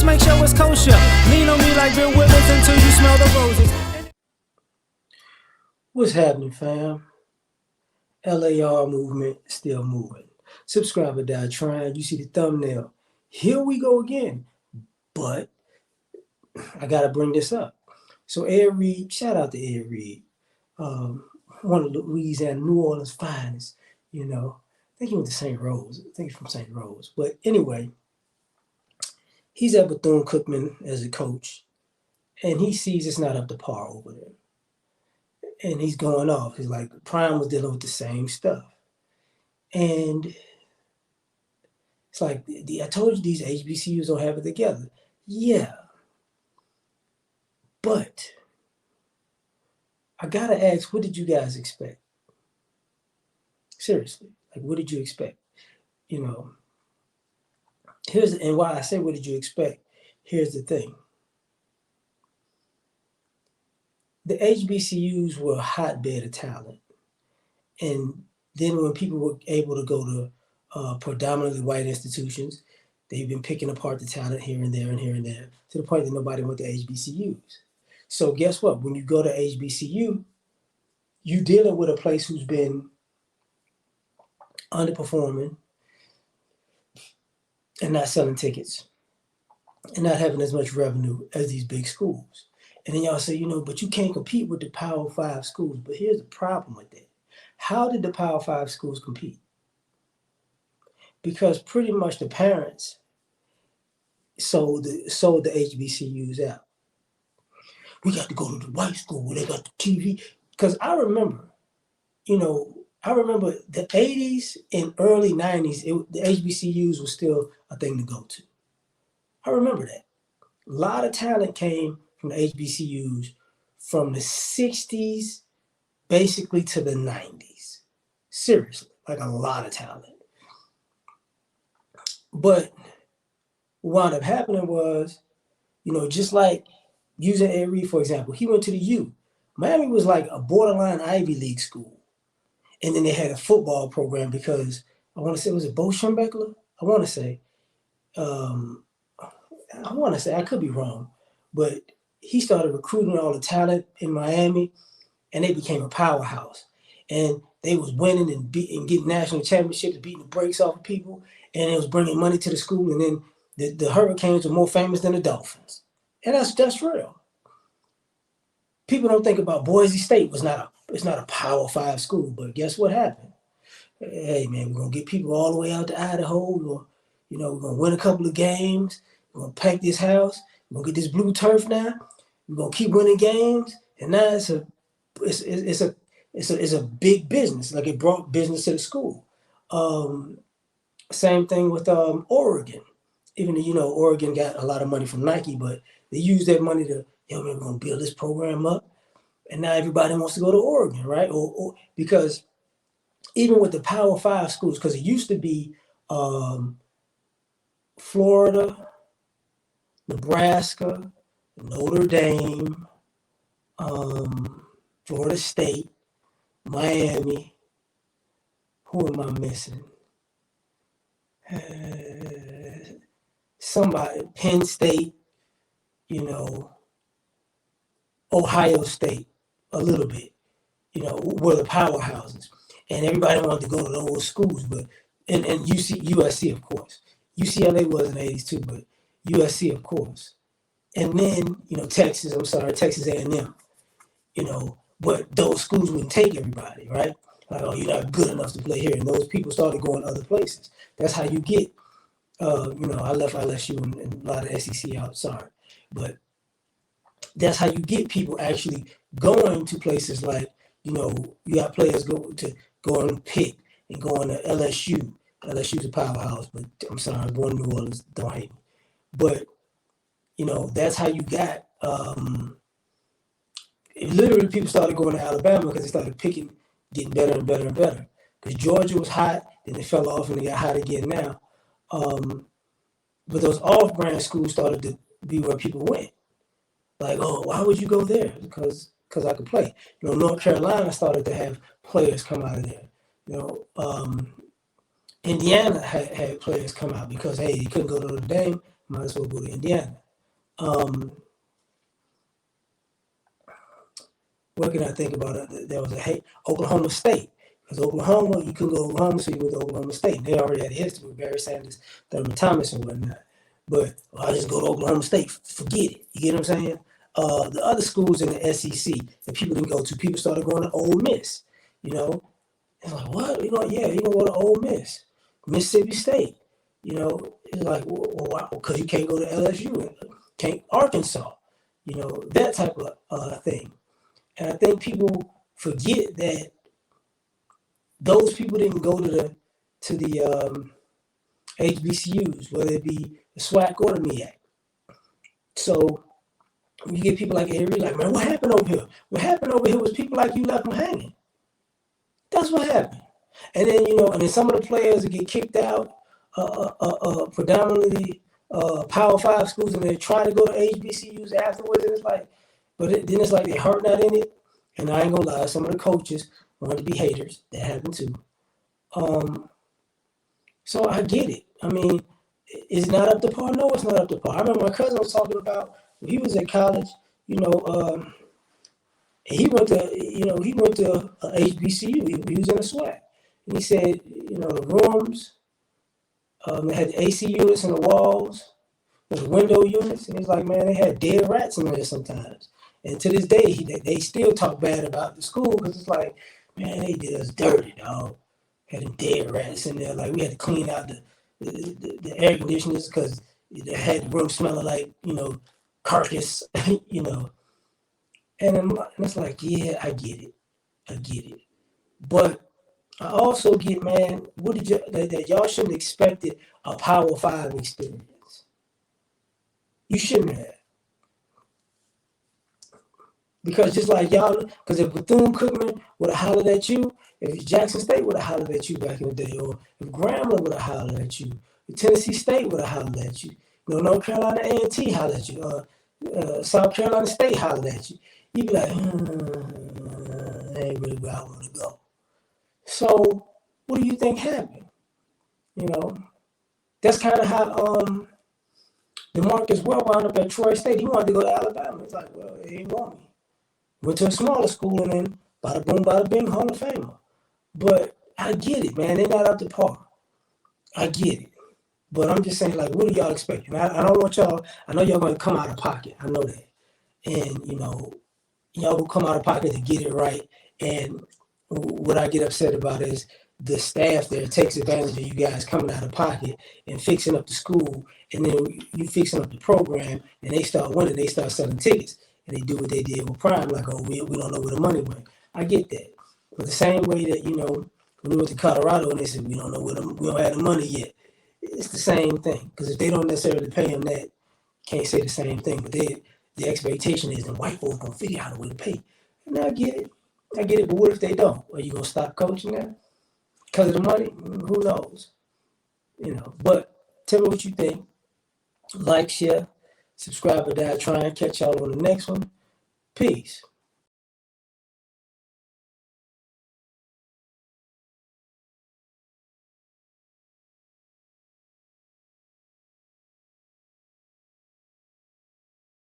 make sure it's kosher. Lean on me like Bill Withers until you smell the roses. What's happening, fam? L.A.R. movement still moving. Subscriber died trying. You see the thumbnail. Here we go again. But I gotta bring this up. So Ed Reed, shout out to Ed Reed, one of Louisiana, New Orleans finest. You know, I think he went to St. Rose. I think he's from St. Rose. But anyway, he's at Bethune-Cookman as a coach, and he sees it's not up to par over there. And he's going off. He's like, Prime was dealing with the same stuff. And it's like, I told you these HBCUs don't have it together. Yeah. But I gotta ask, what did you guys expect? Seriously, like, what did you expect? You know, and why I say, what did you expect? Here's the thing. The HBCUs were a hotbed of talent. And then when people were able to go to predominantly white institutions, they've been picking apart the talent here and there and here and there to the point that nobody went to HBCUs. So guess what? When you go to HBCU, you're dealing with a place who's been underperforming and not selling tickets and not having as much revenue as these big schools. And then y'all say, but you can't compete with the Power 5 schools. But here's the problem with that. How did the Power 5 schools compete? Because pretty much the parents sold the HBCUs out. We got to go to the white school where they got the TV. Because I remember the 80s and early 90s, the HBCUs was still a thing to go to. I remember that. A lot of talent came from the HBCUs from the 60s basically to the 90s. Seriously, like a lot of talent. But what wound up happening was, just like using Ed Reed, for example, he went to the U. Miami was like a borderline Ivy League school. And then they had a football program because I want to say, was it Bo Schembechler? I want to say, I could be wrong, but he started recruiting all the talent in Miami, and they became a powerhouse. And they was winning and getting national championships, beating the brakes off of people, and it was bringing money to the school. And then the Hurricanes were more famous than the Dolphins, and that's real. People don't think about Boise State it's not a Power 5 school, but guess what happened? Hey man, we're gonna get people all the way out to Idaho. We're gonna win a couple of games. We're gonna pack this house. We're gonna get this blue turf now. We're gonna keep winning games, and now it's a big business. Like, it brought business to the school. Same thing with Oregon. Even though Oregon got a lot of money from Nike, but they used that money to, we're gonna build this program up, and now everybody wants to go to Oregon, right? Or because even with the Power 5 schools, because it used to be Florida, Nebraska, Notre Dame, Florida State, Miami. Who am I missing? Somebody, Penn State, Ohio State, a little bit, were the powerhouses. And everybody wanted to go to those schools, but and USC, of course. UCLA was in the 80s too, but USC, of course. And then, Texas A&M, but those schools wouldn't take everybody, right? Like, oh, you're not good enough to play here. And those people started going other places. That's how you get, I left LSU and a lot of SEC out, sorry. But that's how you get people actually going to places like, you got players go and pick and going to LSU. LSU's a powerhouse, but I'm sorry, I'm going to New Orleans, don't hate me. But, that's how you got, literally people started going to Alabama because they started getting better and better and better. Because Georgia was hot, then they fell off and they got hot again now. But those off-brand schools started to be where people went. Like, oh, why would you go there? Because I could play. North Carolina started to have players come out of there. Indiana had players come out because, hey, they couldn't go to Notre Dame. might as well go to Indiana. What can I think about it? There was Oklahoma State. Because Oklahoma, you couldn't go to Oklahoma, so you went to Oklahoma State. They already had a history with Barry Sanders, Thurman Thomas, and whatnot. But I just go to Oklahoma State. Forget it. You get what I'm saying? The other schools in the SEC that people didn't go to, people started going to Ole Miss. You know, it's like, what? You know, yeah, you gonna go to Ole Miss, Mississippi State. You know, it's like, well, because you can't go to LSU, can't Arkansas. You know, that type of thing. And I think people forget that those people didn't go to the HBCUs, whether it be the SWAC or the MEAC. So you get people like Avery, like, man, what happened over here? What happened over here was people like you left them hanging. That's what happened. And then, you know, and then some of the players that get kicked out, predominantly Power 5 schools, and they try to go to HBCUs afterwards, and it's like, then it's like they hurt that in it. And I ain't gonna lie, some of the coaches wanted to be haters. That happened too. So I get it. I mean, it's not up to par. No, it's not up to par. I remember my cousin was talking about when he was in college. You know, he went to HBCU. He was in a SWAC, and he said, you know, the rooms, they had the AC units in the walls, the window units, and he's like, man, they had dead rats in there sometimes. And to this day, they still talk bad about the school because it's like, man, they did us dirty, dog. Had them dead rats in there. Like, we had to clean out the air conditioners because they had the room smelling like, you know, carcass, you know. And it's like, yeah, I get it. But I also get, man, that y'all shouldn't have expected a Power 5 experience. You shouldn't have. Because just like y'all, because if Bethune-Cookman would have hollered at you, if Jackson State would have hollered at you back in the day, or if Grambling would have hollered at you, if Tennessee State would have hollered at you, you know, North Carolina A&T hollered at you, South Carolina State hollered at you, you'd be like, that ain't really where I want to go. So what do you think happened? You know, that's kind of how DeMarcus Ware wound up at Troy State. He wanted to go to Alabama. It's like, well, he didn't want me. Went to a smaller school and then bada boom, bada bing, Hall of Famer. But I get it, man. They're not up to par. I get it. But I'm just saying, like, what are y'all expecting? I don't want y'all, I know y'all going to come out of pocket. I know that. And, you know, y'all will come out of pocket to get it right. And what I get upset about is the staff there takes advantage of you guys coming out of pocket and fixing up the school. And then you fixing up the program and they start winning. They start selling tickets. And they do what they did with Prime, like, oh, we don't know where the money went. I get that. But the same way that, you know, when we went to Colorado and they said, we don't have the money yet. It's the same thing. Because if they don't necessarily pay them that, can't say the same thing. But the expectation is the white folks going to figure out a way to pay. And I get it. But what if they don't? Are you going to stop coaching now? Because of the money? Who knows? You know, but tell me what you think. Like, share, subscribe or die. Try and catch y'all on the next one. Peace.